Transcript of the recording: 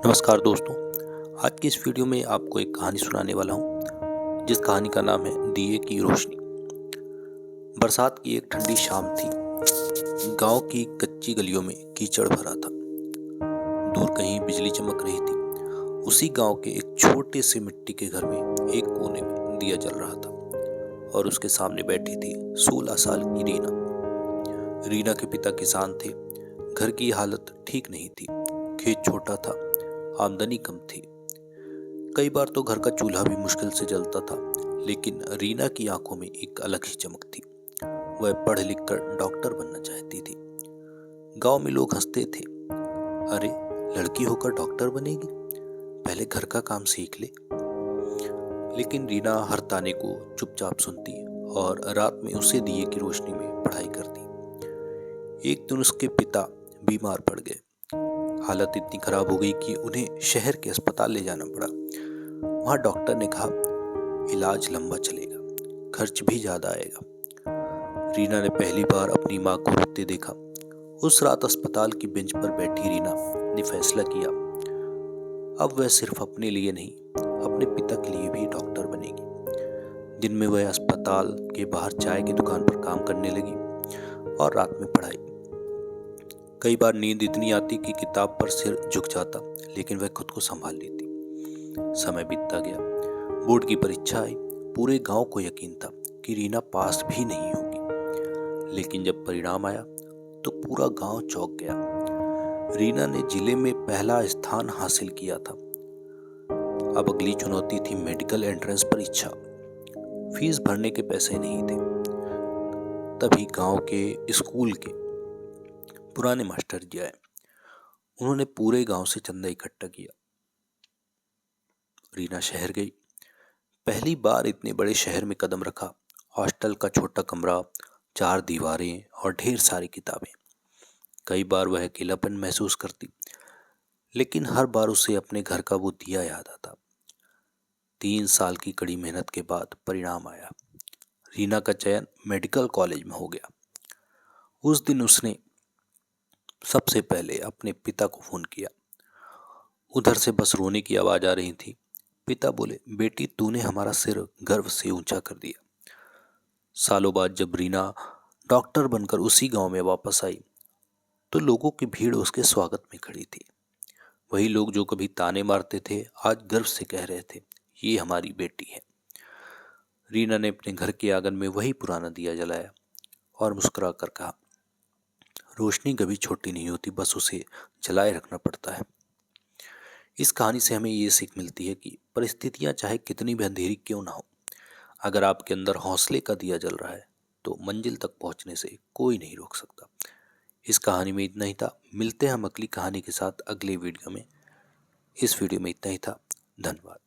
नमस्कार दोस्तों। आज की इस वीडियो में आपको एक कहानी सुनाने वाला हूँ जिस कहानी का नाम है दिए की रोशनी। बरसात की एक ठंडी शाम थी। गांव की कच्ची गलियों में कीचड़ भरा था। दूर कहीं बिजली चमक रही थी। उसी गांव के एक छोटे से मिट्टी के घर में एक कोने में दिया जल रहा था और उसके सामने बैठी थी 16 साल की रीना। रीना के पिता किसान थे। घर की हालत ठीक नहीं थी। खेत छोटा था, आमदनी कम थी। कई बार तो घर का चूल्हा भी मुश्किल से जलता था, लेकिन रीना की आंखों में एक अलग ही चमक थी। वह पढ़ लिख कर डॉक्टर बनना चाहती थी। गांव में लोग हंसते थे, अरे लड़की होकर डॉक्टर बनेगी, पहले घर का काम सीख ले। लेकिन रीना हर ताने को चुपचाप सुनती और रात में उसे दिए की रोशनी में पढ़ाई करती। एक दिन उसके पिता बीमार पड़ गए। हालत इतनी खराब हो गई कि उन्हें शहर के अस्पताल ले जाना पड़ा। वहां डॉक्टर ने कहा इलाज लंबा चलेगा, खर्च भी ज्यादा आएगा। रीना ने पहली बार अपनी मां को रोते देखा। उस रात अस्पताल की बेंच पर बैठी रीना ने फैसला किया, अब वह सिर्फ अपने लिए नहीं, अपने पिता के लिए भी डॉक्टर बनेगी। दिन में वह अस्पताल के बाहर चाय की दुकान पर काम करने लगी और रात में पढ़ाई। कई बार नींद इतनी आती कि किताब पर सिर झुक जाता, लेकिन वह खुद को संभाल लेती। समय बीतता गया। बोर्ड की परीक्षा आई। पूरे गांव को यकीन था कि रीना पास भी नहीं होगी, लेकिन जब परिणाम आया तो पूरा गांव चौंक गया। रीना ने जिले में पहला स्थान हासिल किया था। अब अगली चुनौती थी मेडिकल एंट्रेंस परीक्षा। फीस भरने के पैसे नहीं थे। तभी गांव के स्कूल के पुराने मास्टर जी आए। उन्होंने पूरे गांव से चंदा इकट्ठा किया। रीना शहर गई। पहली बार इतने बड़े शहर में कदम रखा। हॉस्टल का छोटा कमरा, 4 दीवारें और ढेर सारी किताबें। कई बार वह अकेलापन महसूस करती, लेकिन हर बार उसे अपने घर का वो दिया याद आता। 3 साल की कड़ी मेहनत के बाद परिणाम आया। रीना का चयन मेडिकल कॉलेज में हो गया। उस दिन उसने सबसे पहले अपने पिता को फोन किया। उधर से बस रोने की आवाज आ रही थी। पिता बोले, बेटी तूने हमारा सिर गर्व से ऊंचा कर दिया। सालों बाद जब रीना डॉक्टर बनकर उसी गांव में वापस आई तो लोगों की भीड़ उसके स्वागत में खड़ी थी। वही लोग जो कभी ताने मारते थे आज गर्व से कह रहे थे, ये हमारी बेटी है। रीना ने अपने घर के आंगन में वही पुराना दिया जलाया और मुस्कुरा कर कहा, रोशनी कभी छोटी नहीं होती, बस उसे जलाए रखना पड़ता है। इस कहानी से हमें ये सीख मिलती है कि परिस्थितियां चाहे कितनी भी अंधेरी क्यों ना हो, अगर आपके अंदर हौसले का दिया जल रहा है तो मंजिल तक पहुंचने से कोई नहीं रोक सकता। इस कहानी में इतना ही था। मिलते हैं हम अगली कहानी के साथ अगले वीडियो में। इस वीडियो में इतना ही था। धन्यवाद।